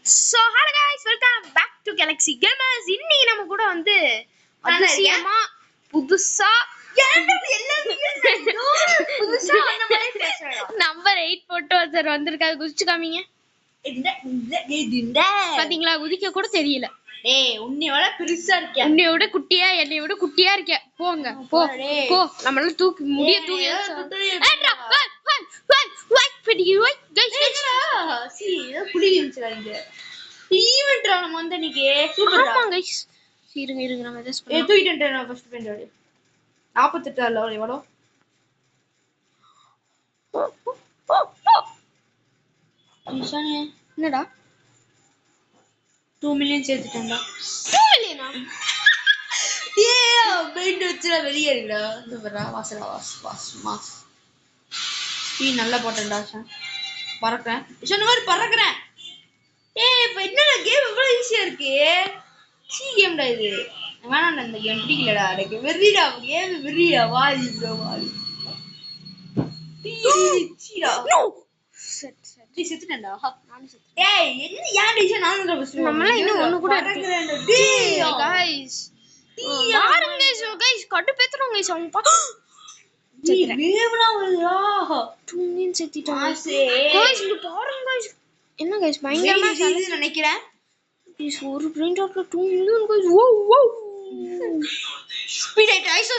So hello guys, welcome back to Galaxy Gamers. இன்னைக்கு நம்ம கூட வந்து அதிசயமா புதுசா நம்பர் 8 போட்டோ சார் வந்திருக்காரு. குதிச்சு காமிங்க. பாத்தீங்களா, குதிக்க கூட தெரியல. டேய் உன்னையோட பெருசா இருக்கியா, உன்னையோட குட்டியா, என்னையோட குட்டியா இருக்கியா. போங்க போ போ, நம்மள தூக்கி முடிய தூக்கி இருங்க நம்ம எதை தூக்கிட்டேன். நான் ஃபர்ஸ்ட் பெயிண்ட் 48 லெவல் எவ்வளோ? என்னடா 2 மில்லியன் சேர்த்துட்டேன்டா. 2 மில்லியனா? பெயிண்ட் வச்சுல வெளியே இருக்குடா. இந்த வரா வாசலா வாஸ் நீ நல்லா போட்டேன்டா. பறக்கிறேன் சொன்ன மாதிரி பறக்கிறேன். இப்ப என்னடா கேம் இவ்வளவு ஈஸியா இருக்கு. கேம்டா இது. வேணாண்டா, இந்த கேம் பிடிக்கலடா. எனக்கு வெறிடா கேம், வெறிடா. வாலி ப்ரோ வாலி செத்துட்டேன்டா. ஏய் என்ன யார் டிஷன் நான் ஃபர்ஸ்ட் நம்மள இன்னும் ஒண்ணு கூட இருக்கு. गाइस பாருங்க गाइस, கட்டு பேத்துறோம் गाइस. அவங்க வேவனா வருதா? 2 மில்லியன் செத்திட்டாங்க गाइस. இங்க பாருங்க गाइस. என்ன गाइस பயங்கரமா இது நினைக்கிறேன். गाइस ஒரு பிரைன் டாட்ல 2 மில்லியன் गाइस. ஓ ஸ்பீட் ஐசோ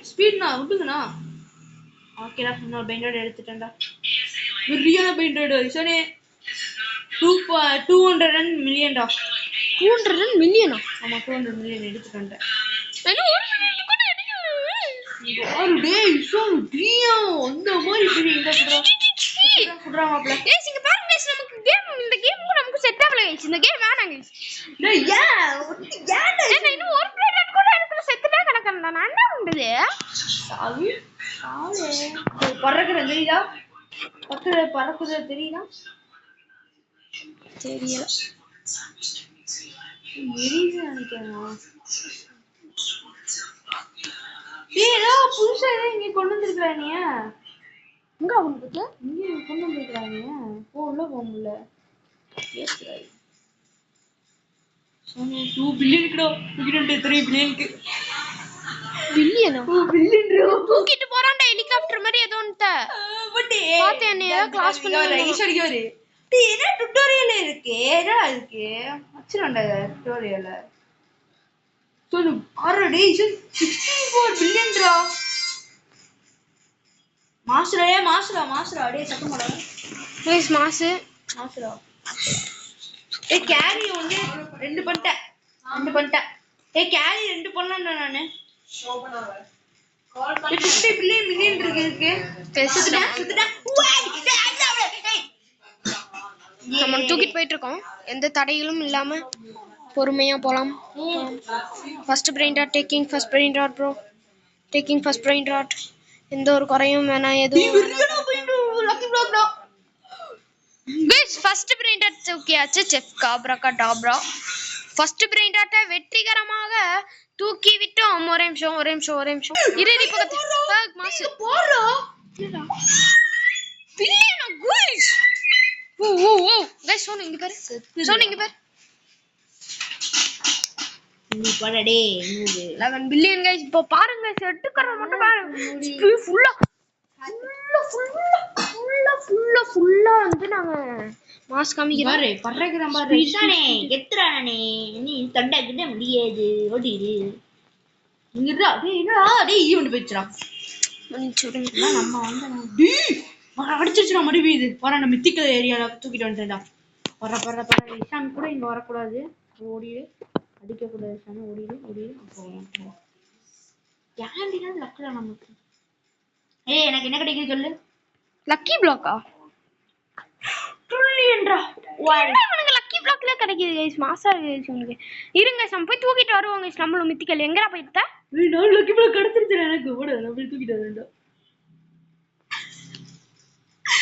ஸ்பீட் நான் விடுங்கண்ணா. ஓகேடா, இன்னொரு பெயிண்டோட எடுத்துட்டேன்டா. ரியலா பெயிண்டோட ஐசோனே 200 மில்லியன்டா. 200 மில்லியனா? ஆமா 200 மில்லியன் எடுத்துட்டேன். என்ன ஒரு மில்லியன் கூட எடுக்கல. ஆறு டேய் ஐசோ டியா அந்த மாதிரி பெரிய குடுறா மாப்ள. गाइस இங்க பாருங்க गाइस, நமக்கு கேம், இந்த கேம் நமக்கு செட் ஆகல गाइस. இந்த கேம் வேணாம் गाइस. டேய் ஏன்டா என்ன இன்னும் ஒரு பிளேட் கூட எனக்கு செத்துட்டே கிடக்கறடா. நான் என்ன பண்றது? சாவு பறக்குறது தெரியுதா? பறக்குறது தெரியுதா? தெரியல. நினைக்கிறேன். ஏதோ புதுசா இங்க கொண்டு வந்திருக்கா நீ? எங்க அவனுக்கு இங்க கொண்டு வந்திருக்கா நீ? உள்ள போக முடியல. 2 பில்லியன் கிலோ 3 பில்லியனுக்கு பில்லியனா? 2 பில்லியன் தூக்கிட்டு போறான்டா ஹெலிகாப்டர் மாதிரி ஏதோ ஒண்ணு. பாத்து என்னைய கிளாஸ் பண்ணி ஈஸ்வரியோரி. டேய் என்ன டுட்டோரியல் இருக்கு? என்னடா இருக்கு? அச்சறடா டுட்டோரியல். சொல்லு ஆல்ரெடி 64 பில்லியன்டா. மாஸ்டரா டேய் சத்தமாடா. गाइस மாஸ்டரா. ஏய் கேரி ஒண்ணு 2 பண்ணிட்டேன். ஏய் கேரி 2 பண்ணலடா நானு. கால் பண்ணி 50 மில்லியன் இருக்கு. சுத்துடா. நம்ம தூக்கிட்டு போயிட்டு இருக்கோம். எந்த தடைகளும் இல்லாம பொறுமையா போலாம். First brainrot taking first brainrot bro. Taking first brainrot. எந்த ஒரு குறையும் வேணாம், எதுவும் லக்கி ப்ளாக் டா. गाइस ஃபர்ஸ்ட் பிரைன் டாட் தூக்கியாச்சு. செஃப் காப்ரா டாப்ரா ஃபர்ஸ்ட் பிரைன் டாட்டை வெற்றிகரமாக தூக்கி விட்டோம். ஒரே நிமிஷம் இறுதி பக்கத்து மாஸ் போறா பில்லியனா गाइस. ஓ गाइस இங்க பாரு. இங்க பாரு. நீ படடே 11 பில்லியன் गाइस. இப்போ பாருங்க செட்டுக்கற மட்டும் பாருங்க. ஃபுல்லா வந்து நாங்க மாஸ் காமிக்கிறோம். பாரு பறக்குற பாரு. இதானே எத்றானே நீ தண்டை கிட்ட முடியாது. ஓடிரு இங்கடா. டேய் ஈவென்ட் போயிடுச்சுடா. மன்னிச்சுடுங்க. நம்ம வந்து டேய் அடிச்சிருச்சுடா மறுபடியும். பாரு நம்ம மித்திக்கல் ஏரியால தூக்கிட்டு வந்துட்டேன்டா. பற இஷான் கூட இங்க வரக்கூடாது. ஓடிரு. அடிக்க கூடாது இஷான். ஓடிரு. அப்போ கேண்டினா லக்கடா நமக்கு. ஏய் எனக்கு என்ன கிடைக்குது சொல்லு. லக்கி பிளாக்கா? ட்ரில்லியன்டா. எனக்கு லக்கி பிளாக்ல கிடைக்குது गाइस. மாசா गाइस உங்களுக்கு. இருங்க நம்ம போய் தூக்கிட்டு வருவோம் गाइस. நம்மள மித்திக்கல் எங்கடா போயிட்ட? ஏய் நான் லக்கி பிளாக் கிடைச்சிருச்சு எனக்கு. ஓட நான் போய் தூக்கிட்டு வரேன்டா.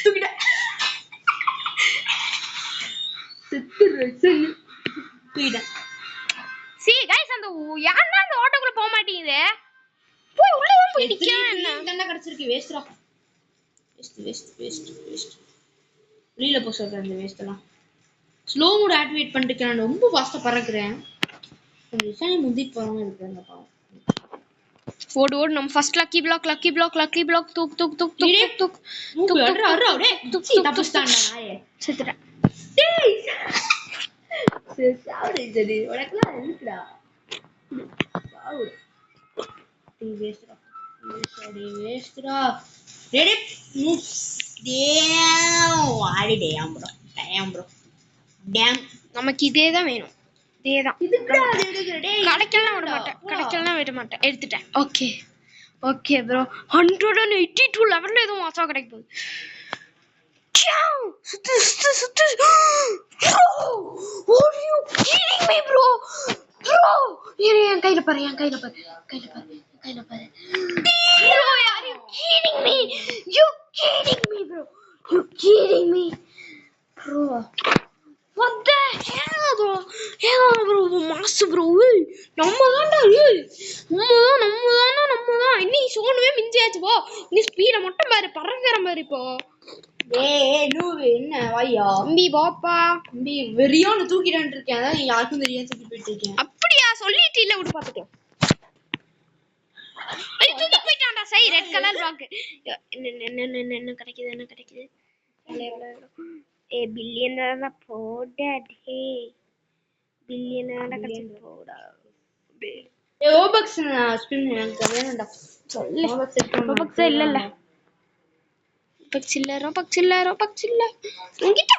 தூக்கிட்ட. தூக்கிட்ட. சி गाइस அந்த யாரா அந்த ஆட்டோக்குள்ள போக மாட்டீங்குதே. போய் உள்ள போய் நிக்கணும். என்ன கண்ண கிடைச்சிருக்கு. வேஸ்ட்ரா. வேஸ்ட் வெளியில போக சொல்றேன் இந்த வேஸ்ட் எல்லாம். ஸ்லோ மோட் ஆக்டிவேட் பண்ணிட்டு நான் ரொம்ப ஃபாஸ்டா பறக்குறேன். கொஞ்சம் இசானி முந்திட்டு போறாம இருக்குங்க பாவம். ஓடு ஓடு நம்ம ஃபர்ஸ்ட் லக்கி பிளாக் தூக் தூக் தூக் தூக் தூக் தூக்கு அட்ரா அட்ரா டேய் தூக்கி தப்பிச்சான்டா நாயே. செத்துறேன். டேய் சாவுடே ஜெடி உனக்குலாம் இருக்குடா. சாவு. டேய் வேஸ்ட்டா. Ready move. Damn bro. Damn நமக்கு இதே தான் வேணும். இதேதான். இதுக்குடா அது எடுக்குற டேய். கடைக்கெல்லாம் விட மாட்டேன். எடுத்துட்டேன். Okay bro. 182 லெவல்ல ஏதோ மாசா கிடைக்க போகுது. சுத்து. Bro, are you kidding me, bro? என் கையில பாரு. Bro, are you kidding me? You kidding me, bro? What the hell, bro? மாசு bro. நம்ம தான் இன்னி சோனுவே மிஞ்சியாச்சு போ. நீ ஸ்பீட மட்டும் பாரு, பறக்குற மாதிரி இப்போ. ஏய் நூவு என்ன வாயா அம்பி பாப்பா அம்பி வெறியோன்னு தூக்கிட்டு இருக்கேன். அதான் யாருக்கும் தெரியாம தூக்கி போயிட்டு இருக்கேன். அப்படியா சொல்லிட்டு இல்ல விடு பாத்துக்கலாம். ஐய் தூக்கி போயிட்டான்டா. சை ரெட் கலர் ராக். என்ன கிடைக்குது ஏ பில்லியன் தான் போடா. டே பில்லியன் தான் கிடைச்சு போடா. ஏ ஓபக்ஸ் ஸ்பின் எனக்கு வேணும்டா. சொல்லு ஓபக்ஸ் இல்ல ரோபக்ஸ் இல்ல உங்கிட்ட.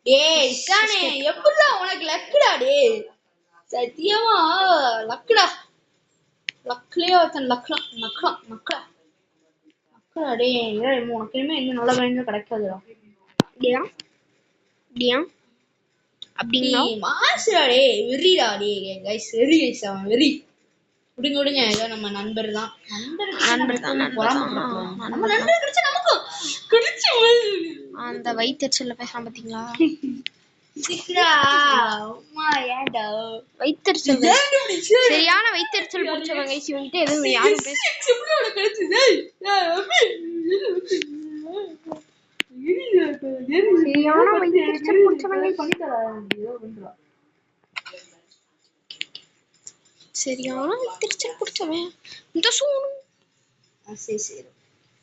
டேய் சானே எப்படிடா உனக்கு லக்குடா டேய். சத்தியமா லக்குடா. லக்லயே ஒருத்தன் லக்லா டேய். உனக்கு இனிமே இன்னும் நல்ல வேணும் கிடைக்காதுடா. டியா அப்படிங்களா மாசுடா டேய். வெறிடா டேய் கைஸ். வெறி கைஸ் அவன் வெறி. விடுங்க ஏதோ நம்ம நண்பர் தான். நம்ம நண்பர் கிடைச்சா நமக்கு கிடைச்சு அந்த வயிற்றுச்சல்ல பேசாம பாத்தீங்களா? வயிற்றுச்சல் சரியான வயிற்றுச்சல் பிடிச்சவங்க இவங்கிட்ட எதுவும் யாரும் பேச. சரியான வயிற்றுச்சல் பிடிச்சவங்க சரியான வயிற்றுச்சல் பிடிச்சவன் இந்த சோனு.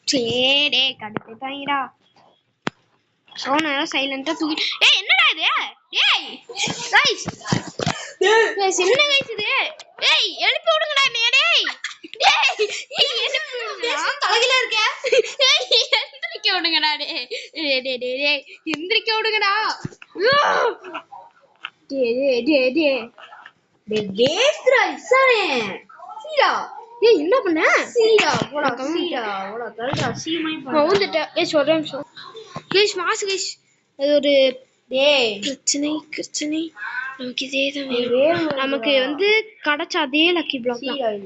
சரி கடுப்பு தாங்கடா. சோனு சைலண்டா தூக்கி. ஏய் என்னடா இது? ஏய் गाइस என்ன गाइस இது? ஏய் எழுப்பி விடுங்கடா என்னைய. டேய் எழுப்பி விடுங்கடா. தலையில இருக்க. ஏய் எந்திரிக்க விடுங்கடா. டேய் எந்திரிக்க விடுங்கடா. வேஸ்ட்ரா இசானே. சீடா ஏய் என்ன பண்ண? சீடா போடா கல்டா சீமை பண்ண. வந்துட்டேன். ஏய் சொல்றேன் गाइस மாஸ் गाइस. அது ஒரு டேய் பிரச்சனை நமக்கு இதேதான் வேணும். நமக்கு வந்து கிடைச்ச அதே லக்கி பிளாக் தான்.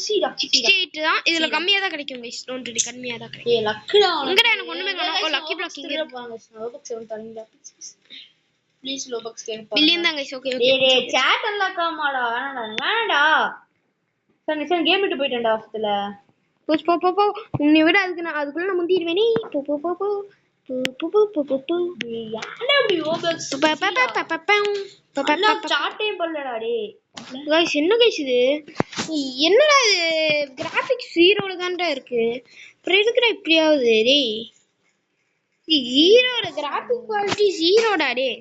சீடா 68 தான். இதுல கம்மியா தான் கிடைக்கும் गाइस. டோன்ட் வரி கம்மியா தான் கிடைக்கும். ஏய் லக்குடா எங்கடா எனக்கு ஒண்ணுமே காணோம். லக்கி பிளாக் இங்க இருப்பாங்க. லோபக்ஸ் தண்ணில ப்ளீஸ் லோபக்ஸ் கேட்பாங்க. பில்லியன் தான் गाइस. ஓகே டேய் சாட் அன்லாக் ஆமாடா. வேணாடா சரி கேம் விட்டு போய்ட்டேன்டா ஆஃப்ல. போ உன்னை விட அதுக்குள்ள நான் முந்திடுவேனே. போ யாரே அப்படி ஓபக்ஸ் சாட்டே பண்ணலடா டேய். गाइस என்ன गाइस இது? என்னடா இது? கிராபிக்ஸ் 0ல தான்டா இருக்கு. அப்புறம் எதுக்குடா இப்படி ஆகுது? டேய் 0ல கிராபிக் குவாலிட்டி 0டா டேய்.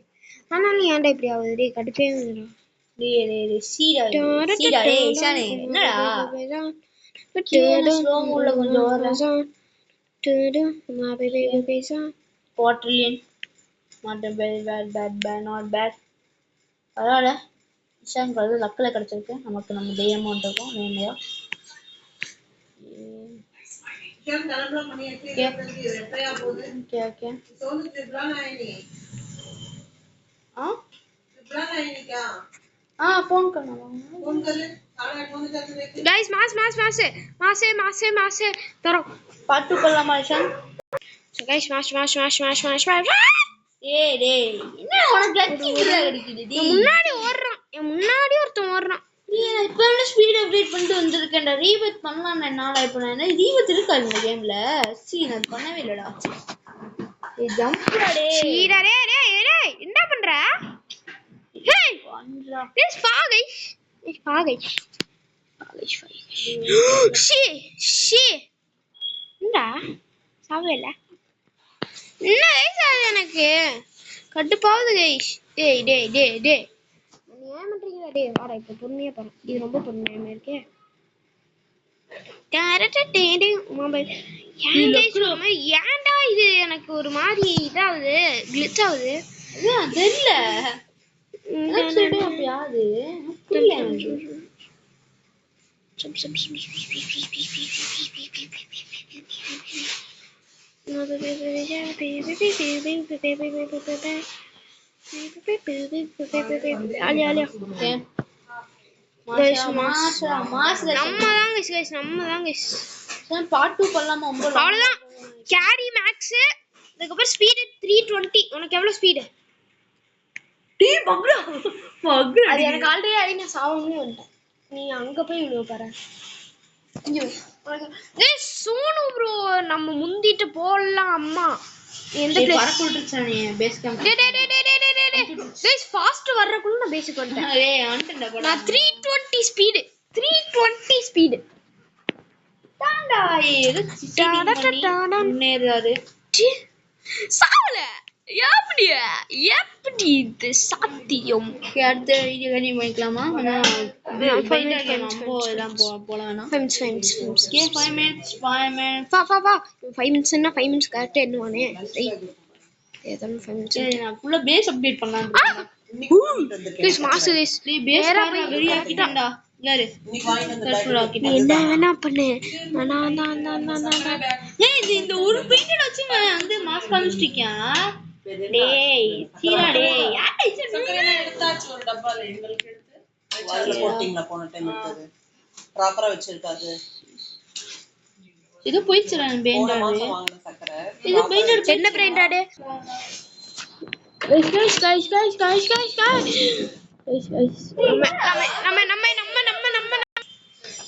ஆனா நீ ஏன்டா இப்படி ஆகுது? டேய் கடுப்பே வந்துடா. டேய் சீடா டேய் இசானே என்னடா? ஸ்லோ மோட்ல கொஞ்சம் வரேன். Quadrillion not bad. அதனால இஷான் கலர் லக்கில் கிடைச்சிருக்கு. நமக்கு நம்ம தைரியமாக இருக்கும். வேணையா फोन करना गाइस मासे तरो पार्ट 2 करलामा ईशान. So guys smash டேய் என்ன உனக்கு லக்கி கில்ல கிடைக்குது? டேய் முன்னாடி ஒருத்தன் ஓடுறான். நீ இப்ப என்ன ஸ்பீட் அப்டேட் பண்ணிட்டு வந்திருக்கேன்டா. ரீபத் பண்ணலாம் என்னால. இப்ப நான் என்ன ரீபத் இருக்கா இந்த கேம்ல? நான் பண்ணவே இல்லடா. ஜம்ப்டா டேய். சீடா டேய் டேய் டேய் என்ன பண்ற? ஹேய் பண்றா. திஸ் பாகைஸ். திஸ் பாகைஸ். பாகைஸ். ஷி ஷி. என்னடா? சாவல. என்ன கைஸ் அது எனக்கு கடுப்பாவுது கைஸ். டேய் டேய் டேய் டேய். நீ ஏன் பண்றீங்க டேய்? வாடா இப்ப பொறுமையா பாரு. இது ரொம்ப பொறுமையா இருக்கே. டேரட்டே மொபைல். ஏன் கைஸ் ஒரு மாதிரி ஏன்டா இது எனக்கு ஒரு மாதிரி இதாவுது கிளிட்ச் ஆகுது. அதான் தெரியல. எனக்கு அப்படி ஆகுது. புரியல எனக்கு. பார்ட் 2 பண்ணலாமா? அவ்வளவுதான். கேரி மேக்ஸ் அதுக்கப்புறம் ஸ்பீடு 320. உனக்கு எவ்வளவு ஸ்பீடு? அது எனக்கு ஆல்ரெடி ஆகி நான் சாவணும்னு வந்துட்டேன். நீ அங்க போய் விழுவ பாரு. சோனு ப்ரோ நம்ம முந்திட்டு போடலாம். அம்மா எந்த பிளேஸ் பறக்குடுச்சானே பேஸ் கேம்ப். கைஸ் ஃபாஸ்ட் வர்றக்குள்ள நான் பேசிக் வந்துட்டேன். ஏய் வந்துட்டேன்டா போடா. நான் 320 ஸ்பீடு. 320 ஸ்பீடு. தாண்டா ஏதோ முன்னேறாரு. சாவல. எப்படி இது சாத்தியம்? அடுத்த வீடியோ கண்டினியூ பண்ணிக்கலாமா? ஆனா நம்ம எல்லாம் போல வேணாம். 5 minutes. 5 minutes. வா 5 minutesனா 5 minutes கரெக்ட்டா என்னவானே. ஏதோ 5 minutes. நான் ஃபுல்லா பேஸ் அப்டேட் பண்ணலாம். Please master guys. நீ பேஸ் பண்ண ரெடி ஆக்கிட்டேன்டா. யாரு இன்னைக்கு வாங்கிட்டு வந்த என்ன வேணா பண்ணு. ஏய் இந்த ஒரு பெயிண்ட் வச்சு வந்து மாஸ் காமிச்சிட்டியா? டேய் சீரா டேய் யாரை சக்கரைலாம் எடுத்தாச்சு ஒரு டப்பால எங்களுக்கு எடுத்து அதுல போட்டிங்களா போன டைம் எடுத்தது ப்ராப்பரா வச்சிருக்காது. இது போயிடுச்சுடா பெயிண்ட். போன மாசம் வாங்குன சக்கரை இது பெயிண்ட் என்ன பிரைண்ட் ஆடு?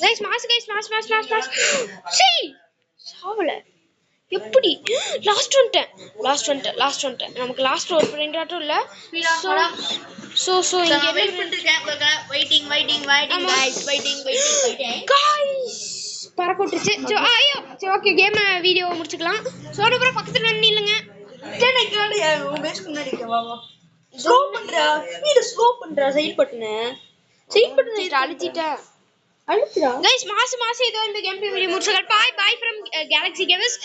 Guys, mass. See, சாவல. எப்படி லாஸ்ட் வந்துட்டேன். நமக்கு லாஸ்ட் ஒரு பிரைண்ட் ஆட்டும் இல்ல. சோ இங்க என்ன வெயிட் பண்ணிருக்கேன். Waiting guys பறக்கோட்டுச்சு. ஐயோ சரி ஓகே கேம் வீடியோ முடிச்சுக்கலாம். சோனு ப்ரோ பக்கத்துல வந்து நில்லுங்க. ஸ்லோ பண்றா. ஸ்பீட் ஸ்லோ பண்றா. சைட் பட்டனை அழுத்திட்டேன். அழுத்துடா. guys மாசம் இதோ இந்த கேம் வீடியோ முடிச்சுக்கலாம். bye from Galaxy Gamers.